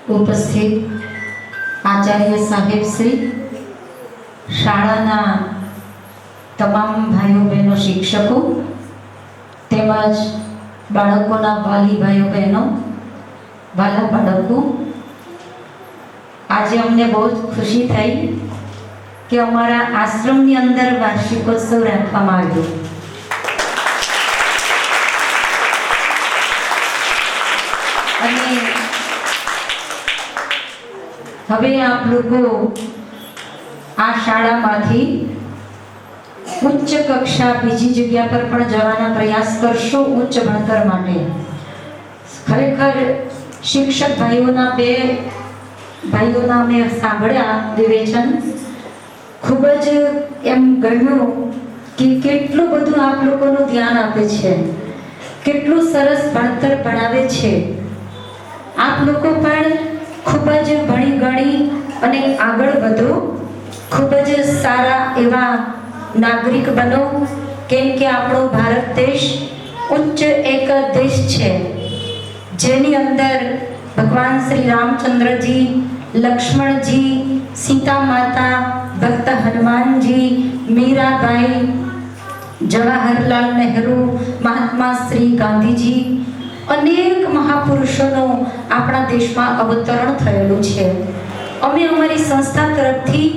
ઉપસ્થિત આચાર્ય સાહેબ શ્રી, શાળાના તમામ ભાઈઓ બહેનો, શિક્ષકો તેમજ બાળકોના વાલી ભાઈઓ બહેનો, વાલા બાળકો, આજે અમને બહુ જ ખુશી થઈ કે અમારા આશ્રમની અંદર વાર્ષિકોત્સવ રાખવામાં આવ્યો. અને હવે આપ લોકો આ શાળામાંથી ઉચ્ચ કક્ષા બીજી જગ્યા પર પણ જવાના પ્રયાસ કરશો ઉચ્ચ ભણતર માટે. ખરેખર શિક્ષક ભાઈઓના બે ભાઈઓના મેં સાંભળ્યા વિવેચન, ખૂબ જ એમ ગમ્યું કે કેટલું બધું આપ લોકોનું ધ્યાન આપે છે, કેટલું સરસ ભણતર ભણાવે છે. આપ લોકો પણ ખૂબ જ ભણી ગણી અને આગળ વધો, ખૂબ જ સારા એવા નાગરિક બનો, કેમ કે આપણો ભારત દેશ ઉચ્ચ એક દેશ છે જેની અંદર ભગવાન શ્રી રામચંદ્રજી, લક્ષ્મણજી, સીતા માતા, ભક્ત હનુમાનજી, મીરાબાઈ, જવાહરલાલ નહેરુ, મહાત્મા શ્રી ગાંધીજી, અનેક મહાપુરુષોનું આપણા દેશમાં અવતરણ થયેલું છે. અમે અમારી સંસ્થા તરફથી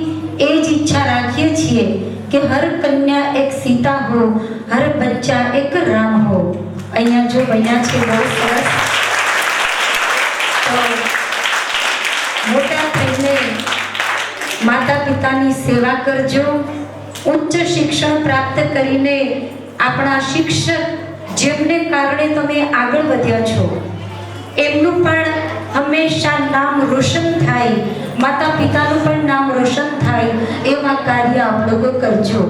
એ જ ઈચ્છા રાખીએ છીએ કે હર કન્યા એક સીતા હો, હર બચ્ચા એક રામ હો. અહીંયા જો બન્યા છે બહુ સરસ. તો મોટા થઈને માતા પિતાની સેવા કરજો. ઉચ્ચ શિક્ષણ પ્રાપ્ત કરીને આપણા શિક્ષક જેમને કારણે તમે આગળ વધ્યા છો એમનું પણ હંમેશા નામ રોશન થાય, માતા પિતાનું પણ નામ રોશન થાય એવા કાર્ય આપ લોકો કરજો.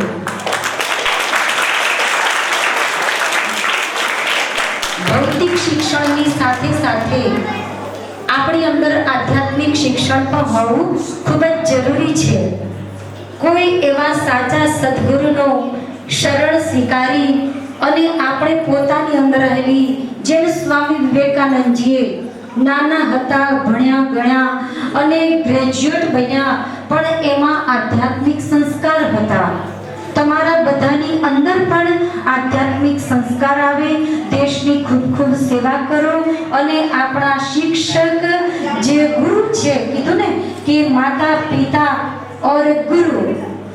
ભૌતિક શિક્ષણની સાથે સાથે આપણી અંદર આધ્યાત્મિક શિક્ષણ પણ હોવું ખૂબ જ જરૂરી છે. કોઈ એવા સાચા સદગુરુનો શરણ સ્વીકારી અને આપણે પોતાની અંદર રહેલી, જેમ સ્વામી વિવેકાનંદજીએ નાના હતા, ભણ્યા ગણ્યા અને ગ્રેજ્યુએટ બન્યા, પણ એમાં આધ્યાત્મિક સંસ્કાર હતા. તમારા બધાની અંદર પણ આધ્યાત્મિક સંસ્કાર આવે. દેશની ખૂબ ખૂબ સેવા કરો અને આપણા શિક્ષક જે ગુરુ છે, કીધું ને કે માતા પિતા और गुरु,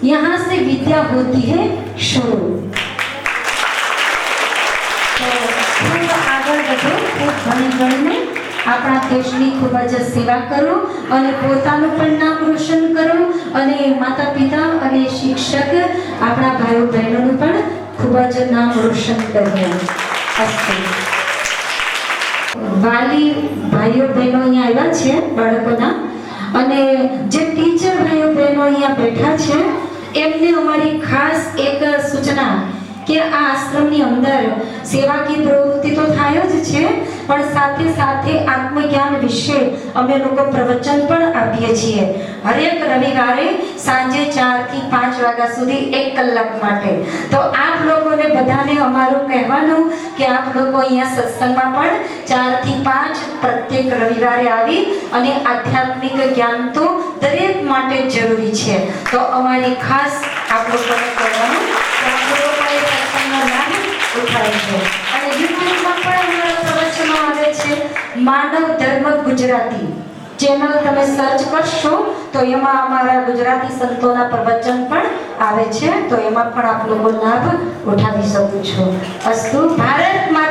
यहाँ से विद्या होती है शुरू. ખૂબ આગળ વધો, ખૂબ ભણી ગણીને આપણા દેશની ખૂબ જ સેવા કરો અને પોતાનું પણ નામ રોશન કરો અને માતા પિતા અને શિક્ષક આપણા ભાઈઓ બહેનોનું પણ ખૂબ જ નામ રોશન કરીએ. વાલી ભાઈઓ બહેનો અહીંયા આવ્યા છે બાળકોના, અને જે ટીચર ભાઈઓ બહેનો અહીંયા બેઠા છે એમને અમારી ખાસ એક સૂચના કે આ આશ્રમની અંદર સેવાકીય પ્રવૃત્તિ તો થાય જ છે, પણ સાથે સાથે આત્મજ્ઞાન વિશે અમે લોકો પ્રવચન પણ આપીએ છીએ. હરેક રવિવારે સાંજે 4 થી 5 વાગ્યા સુધી 1 કલાક માટે. તો આપ લોકોને બધાને અમારું કહેવાનું કે આપ લોકો અહીંયા સત્સંગમાં પણ 4 થી 5 પ્રત્યેક રવિવારે આવી અને આધ્યાત્મિક જ્ઞાન તો દરેક માટે જરૂરી છે. તો અમારી ખાસ આપ લોકોને કહેવાનું કે આપ લોકો ઉઠાવે છે. અને યુટ્યુબમાં પણ અમારા પ્રવચનો આવે છે. માનવ ધર્મ ગુજરાતી ચેનલ તમે સર્ચ કરશો તો એમાં અમારા ગુજરાતી સંતોના પ્રવચન પણ આવે છે. તો એમાં પણ આપ લોકો લાભ ઉઠાવી શકો છો. અસ્તુ. ભારત માતા